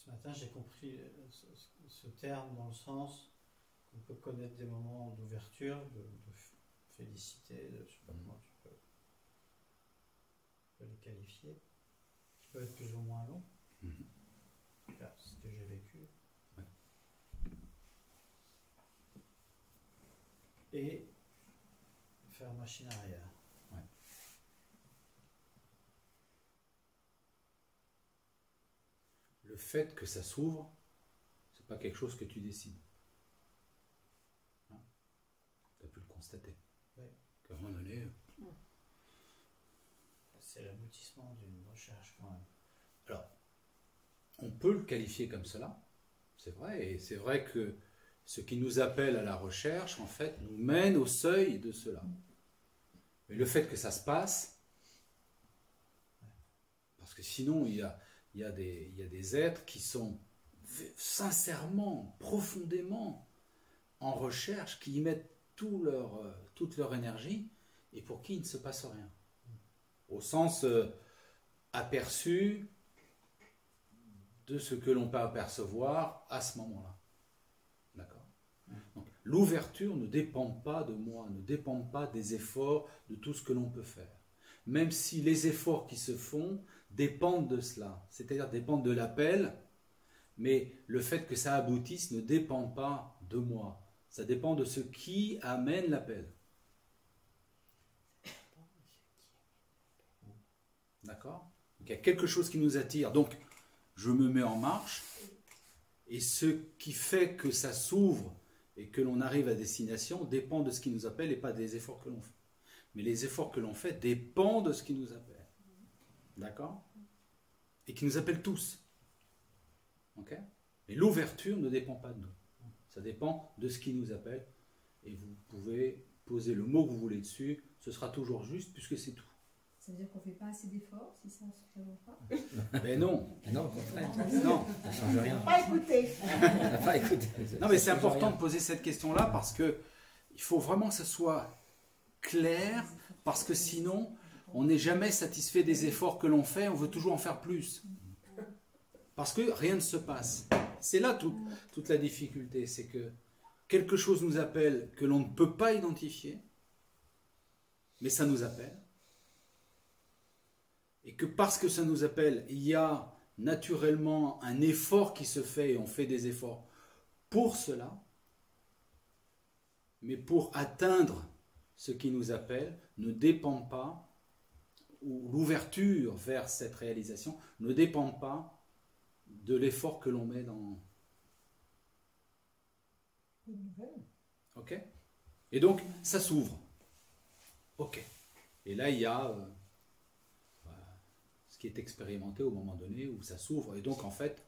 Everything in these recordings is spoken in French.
Ce matin, j'ai compris ce terme dans le sens qu'on peut connaître des moments d'ouverture, de félicité, je ne sais pas comment tu peux les qualifier, qui peuvent être plus ou moins longs. C'est ce que j'ai vécu. Ouais. Et faire machine arrière. Ouais. Le fait que ça s'ouvre, c'est pas quelque chose que tu décides. Hein? Tu as pu le constater. Oui. Qu'à un moment donné... C'est l'aboutissement d'une recherche quand même. Alors, on peut le qualifier comme cela, c'est vrai, et c'est vrai que ce qui nous appelle à la recherche, en fait, nous mène au seuil de cela. Mais le fait que ça se passe, parce que sinon, il y a des êtres qui sont sincèrement, profondément en recherche, qui y mettent toute leur énergie, et pour qui il ne se passe rien. Au sens aperçu de ce que l'on peut apercevoir à ce moment-là. D'accord ? Donc, l'ouverture ne dépend pas de moi, ne dépend pas des efforts, de tout ce que l'on peut faire. Même si les efforts qui se font dépendent de cela, c'est-à-dire dépendent de l'appel, mais le fait que ça aboutisse ne dépend pas de moi. Ça dépend de ce qui amène l'appel. D'accord ? Donc il y a quelque chose qui nous attire. Donc, je me mets en marche. Et ce qui fait que ça s'ouvre et que l'on arrive à destination dépend de ce qui nous appelle et pas des efforts que l'on fait. Mais les efforts que l'on fait dépendent de ce qui nous appelle. D'accord ? Et qui nous appelle tous. Ok ? Mais l'ouverture ne dépend pas de nous. Ça dépend de ce qui nous appelle. Et vous pouvez poser le mot que vous voulez dessus. Ce sera toujours juste puisque c'est tout. Ça veut dire qu'on ne fait pas assez d'efforts si ça ne se présente pas? Mais non. Non, au contraire. Non. Ça ne change rien. Pas écouter. Pas écouter. Non, mais c'est important de poser cette question-là parce que il faut vraiment que ce soit clair, parce que sinon, on n'est jamais satisfait des efforts que l'on fait, on veut toujours en faire plus. Parce que rien ne se passe. C'est là toute la difficulté, c'est que quelque chose nous appelle que l'on ne peut pas identifier, mais ça nous appelle. Et que parce que ça nous appelle, il y a naturellement un effort qui se fait, et on fait des efforts pour cela, mais pour atteindre ce qui nous appelle ne dépend pas, ou l'ouverture vers cette réalisation ne dépend pas de l'effort que l'on met dans... Ok ? Et donc, ça s'ouvre. Ok. Et là, il y a... qui est expérimenté au moment donné où ça s'ouvre et donc en fait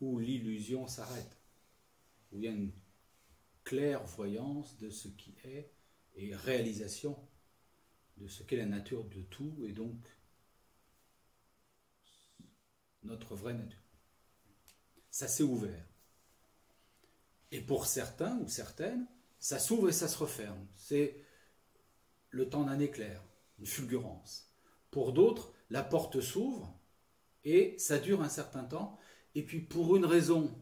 où l'illusion s'arrête, où il y a une clairvoyance de ce qui est et réalisation de ce qu'est la nature de tout et donc notre vraie nature. Ça s'est ouvert. Et pour certains ou certaines, ça s'ouvre et ça se referme. C'est le temps d'un éclair, une fulgurance. Pour d'autres, la porte s'ouvre et ça dure un certain temps. Et puis pour une raison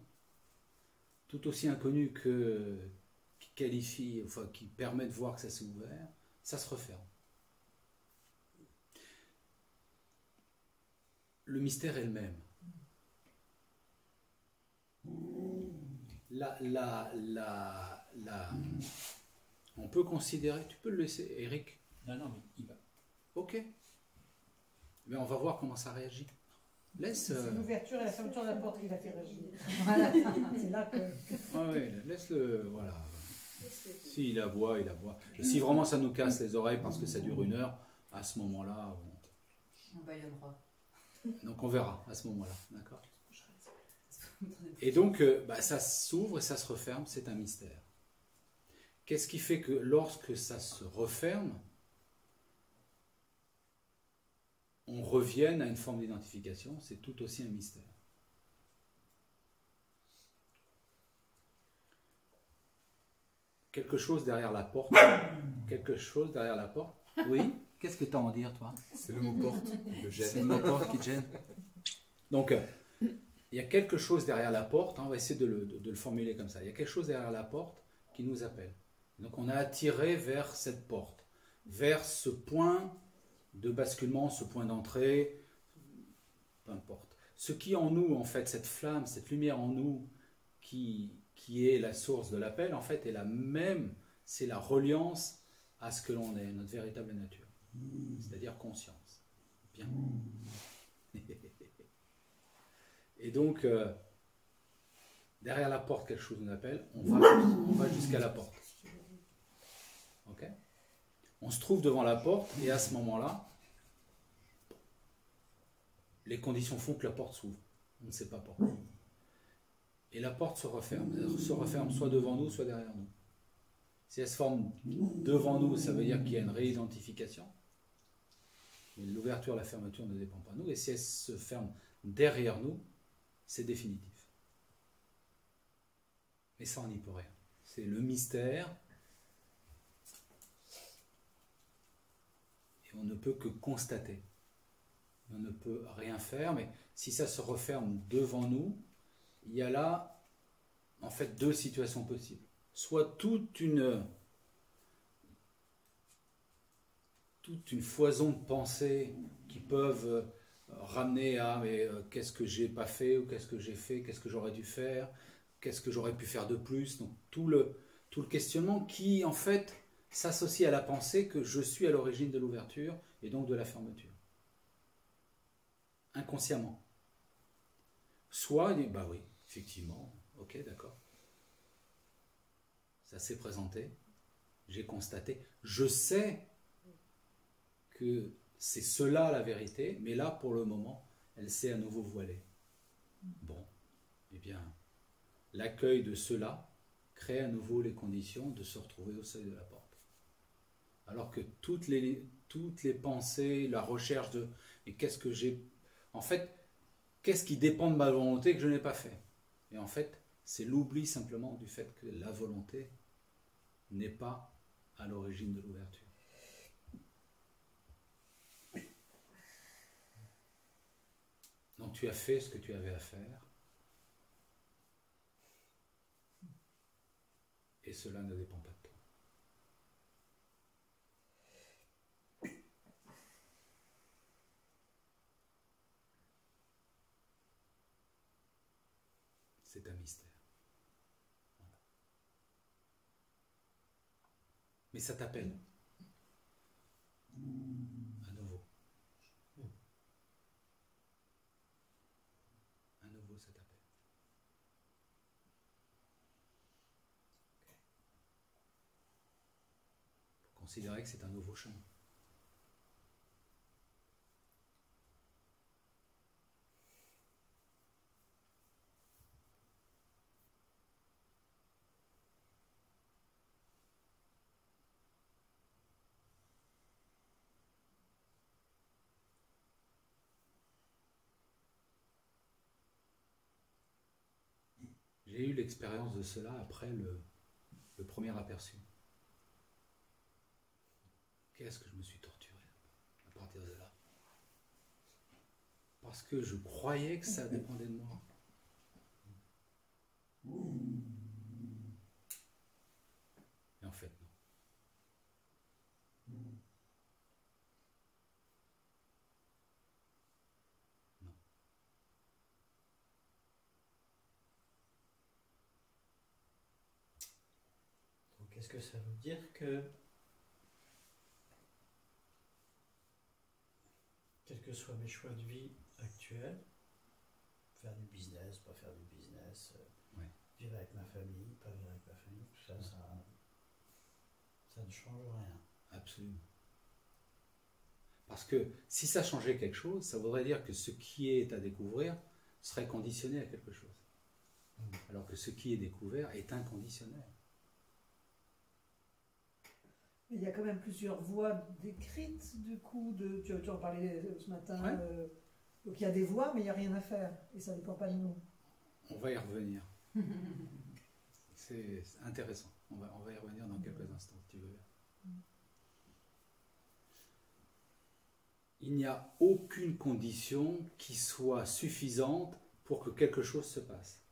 tout aussi inconnue qui qualifie, enfin qui permet de voir que ça s'est ouvert, ça se referme. Le mystère est le même. On peut considérer, tu peux le laisser, Eric. Non, mais il va. Ok. Mais on va voir comment ça réagit. Laisse. C'est l'ouverture et la fermeture de la porte qui va faire réagir. Voilà, c'est là que. Ah oui, laisse-le. Voilà. S'il aboie, il aboie. Et si vraiment ça nous casse les oreilles parce que ça dure 1 heure, à ce moment-là. On baillonnera. Donc on verra à ce moment-là. D'accord ? Et donc, ça s'ouvre et ça se referme, c'est un mystère. Qu'est-ce qui fait que lorsque ça se referme, on revienne à une forme d'identification, c'est tout aussi un mystère. Quelque chose derrière la porte. Quelque chose derrière la porte. Oui. Qu'est-ce que tu as à en dire, toi? C'est le mot porte qui me gêne. C'est le mot porte qui te gêne. Donc, il y a quelque chose derrière la porte, hein, on va essayer de le formuler comme ça, il y a quelque chose derrière la porte qui nous appelle. Donc on a attiré vers cette porte, vers ce point de basculement, ce point d'entrée, peu importe. Ce qui en nous, en fait, cette flamme, cette lumière en nous, qui est la source de l'appel, en fait, est la même, c'est la reliance à ce que l'on est, notre véritable nature, c'est-à-dire conscience. Bien. Et donc, derrière la porte, quelque chose nous appelle, on va jusqu'à la porte. Ok ? On se trouve devant la porte, et à ce moment-là, les conditions font que la porte s'ouvre. On ne sait pas pourquoi. Et la porte se referme. Elle se referme soit devant nous, soit derrière nous. Si elle se forme devant nous, ça veut dire qu'il y a une réidentification. Mais l'ouverture, la fermeture ne dépend pas de nous. Et si elle se ferme derrière nous, c'est définitif. Mais ça, on n'y peut rien. C'est le mystère. Et on ne peut que constater. On ne peut rien faire, mais si ça se referme devant nous, il y a là, en fait, deux situations possibles. Soit toute une foison de pensées qui peuvent ramener à mais qu'est-ce que j'ai pas fait, ou qu'est-ce que j'ai fait, qu'est-ce que j'aurais dû faire, qu'est-ce que j'aurais pu faire de plus. Donc tout le questionnement qui, en fait, s'associe à la pensée que je suis à l'origine de l'ouverture et donc de la fermeture. Inconsciemment. Soit il dit, bah oui, effectivement, ok, d'accord. Ça s'est présenté, j'ai constaté, je sais que c'est cela la vérité, mais là, pour le moment, elle s'est à nouveau voilée. Bon, eh bien, l'accueil de cela crée à nouveau les conditions de se retrouver au seuil de la porte. Alors que toutes les pensées, la recherche de, mais qu'est-ce que j'ai... En fait, qu'est-ce qui dépend de ma volonté que je n'ai pas fait? Et en fait, c'est l'oubli simplement du fait que la volonté n'est pas à l'origine de l'ouverture. Donc tu as fait ce que tu avais à faire. Et cela ne dépend pas de toi. C'est un mystère. Voilà. Mais ça t'appelle. À nouveau. À nouveau, ça t'appelle. Faut considérer que c'est un nouveau chemin. J'ai eu l'expérience de cela après le premier aperçu. Qu'est-ce que je me suis torturé à partir de là? Parce que je croyais que ça dépendait de moi. Et en fait, non. Non. Donc, est-ce que ça veut dire que, quels que soient mes choix de vie actuels, faire du business, pas faire du business, Ouais. vivre avec ma famille, pas vivre avec ma famille, tout ça, ça ne change rien. Absolument. Parce que si ça changeait quelque chose, ça voudrait dire que ce qui est à découvrir serait conditionné à quelque chose. Alors que ce qui est découvert est inconditionnel. Il y a quand même plusieurs voies décrites, du coup, tu en parlais ce matin. Ouais. Donc il y a des voies, mais il n'y a rien à faire. Et ça ne dépend pas de nous. On va y revenir. C'est intéressant. On va y revenir dans quelques instants, si tu veux bien. Il n'y a aucune condition qui soit suffisante pour que quelque chose se passe.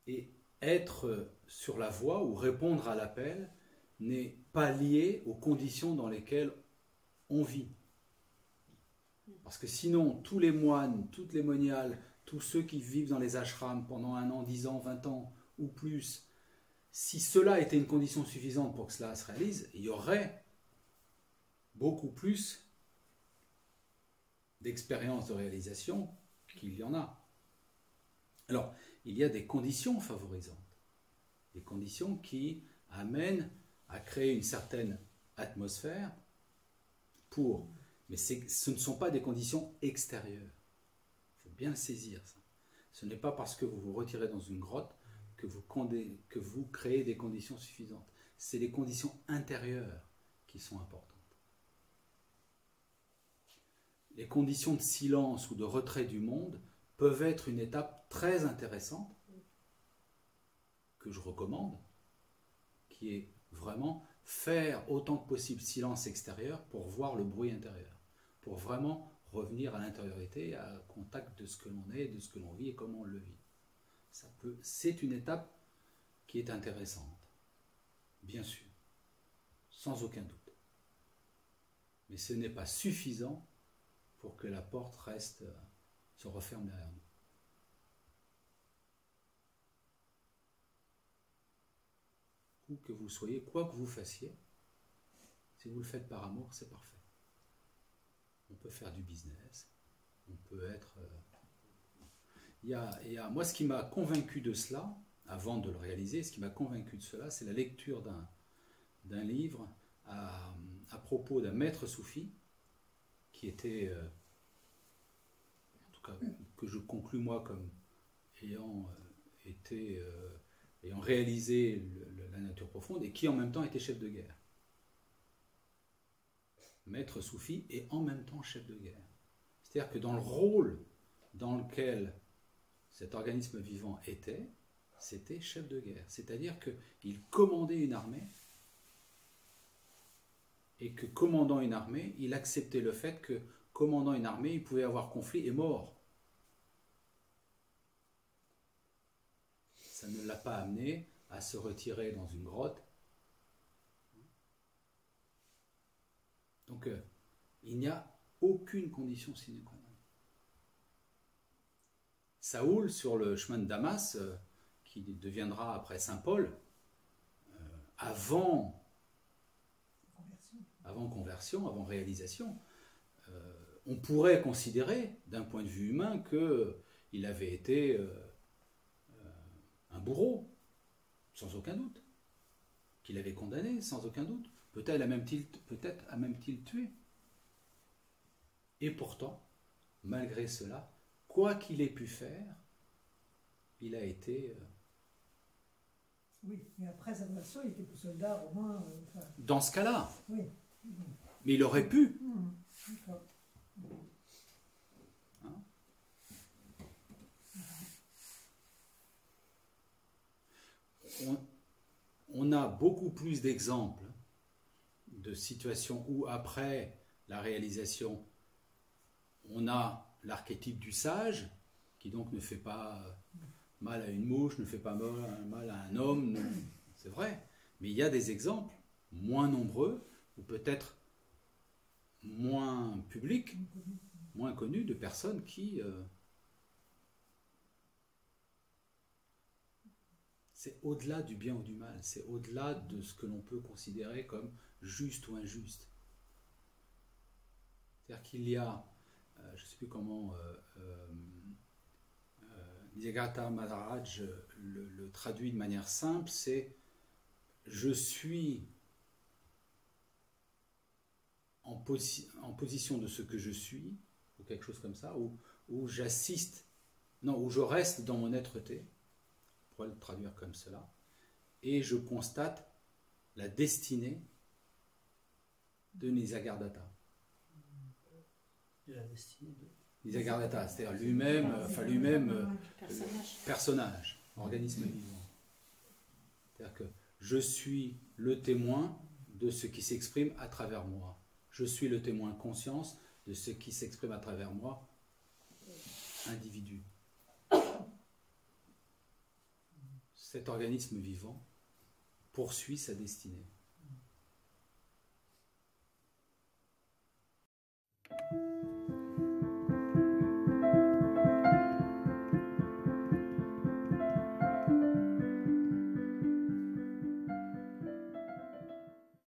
Et être sur la voie ou répondre à l'appel n'est pas lié aux conditions dans lesquelles on vit. Parce que sinon, tous les moines, toutes les moniales, tous ceux qui vivent dans les ashrams pendant 1 an, 10 ans, 20 ans ou plus, si cela était une condition suffisante pour que cela se réalise, il y aurait beaucoup plus d'expériences de réalisation qu'il y en a. Alors, il y a des conditions favorisantes, des conditions qui amènent à créer une certaine atmosphère pour... Mais ce ne sont pas des conditions extérieures. Il faut bien le saisir, ça. Ce n'est pas parce que vous vous retirez dans une grotte que vous créez des conditions suffisantes. C'est les conditions intérieures qui sont importantes. Les conditions de silence ou de retrait du monde peuvent être une étape très intéressante que je recommande, qui est vraiment faire autant que possible silence extérieur pour voir le bruit intérieur, pour vraiment revenir à l'intériorité, à contact de ce que l'on est, de ce que l'on vit et comment on le vit. C'est une étape qui est intéressante, bien sûr, sans aucun doute. Mais ce n'est pas suffisant pour que la porte se referme derrière nous. Où que vous soyez, quoi que vous fassiez, si vous le faites par amour, c'est parfait. On peut faire du business, on peut être... Moi, ce qui m'a convaincu de cela, avant de le réaliser, ce qui m'a convaincu de cela, c'est la lecture d'un livre à propos d'un maître soufi, qui était, en tout cas, que je conclus moi comme ayant réalisé la nature profonde, et qui en même temps était chef de guerre. Maître soufi et en même temps chef de guerre. C'est-à-dire que dans le rôle dans lequel cet organisme vivant était, c'était chef de guerre. C'est-à-dire qu'il commandait une armée, et que commandant une armée, il acceptait le fait que commandant une armée, il pouvait avoir conflit et mort. Ça ne l'a pas amené à se retirer dans une grotte. Donc, il n'y a aucune condition sine qua non. Saoul, sur le chemin de Damas, qui deviendra après Saint Paul, avant conversion, avant réalisation, on pourrait considérer, d'un point de vue humain, qu'il avait été un bourreau, sans aucun doute, qu'il avait condamné, sans aucun doute. Peut-être a même-t-il tué. Et pourtant, malgré cela, quoi qu'il ait pu faire, il a été... Oui, mais après sa conversion, il était plus soldat romain. Dans ce cas-là. Oui. Mais il aurait pu. D'accord. Hein? On a beaucoup plus d'exemples de situations où, après la réalisation, on a l'archétype du sage, qui donc ne fait pas mal à une mouche, ne fait pas mal à un homme, c'est vrai. Mais il y a des exemples moins nombreux, ou peut-être moins publics, moins connus, de personnes qui... c'est au-delà du bien ou du mal, c'est au-delà de ce que l'on peut considérer comme juste ou injuste. C'est-à-dire qu'il y a, je ne sais plus comment, Nirgata Maharaj le traduit de manière simple, c'est « je suis en position de ce que je suis », ou quelque chose comme ça, où j'assiste, non, où je reste dans mon être-té, on pourrait le traduire comme cela, et je constate la destinée de Nisargadatta. De la destinée de... Nisargadatta, c'est-à-dire lui-même, personnage, organisme vivant. C'est-à-dire que je suis le témoin de ce qui s'exprime à travers moi. Je suis le témoin conscience de ce qui s'exprime à travers moi individu. Cet organisme vivant poursuit sa destinée.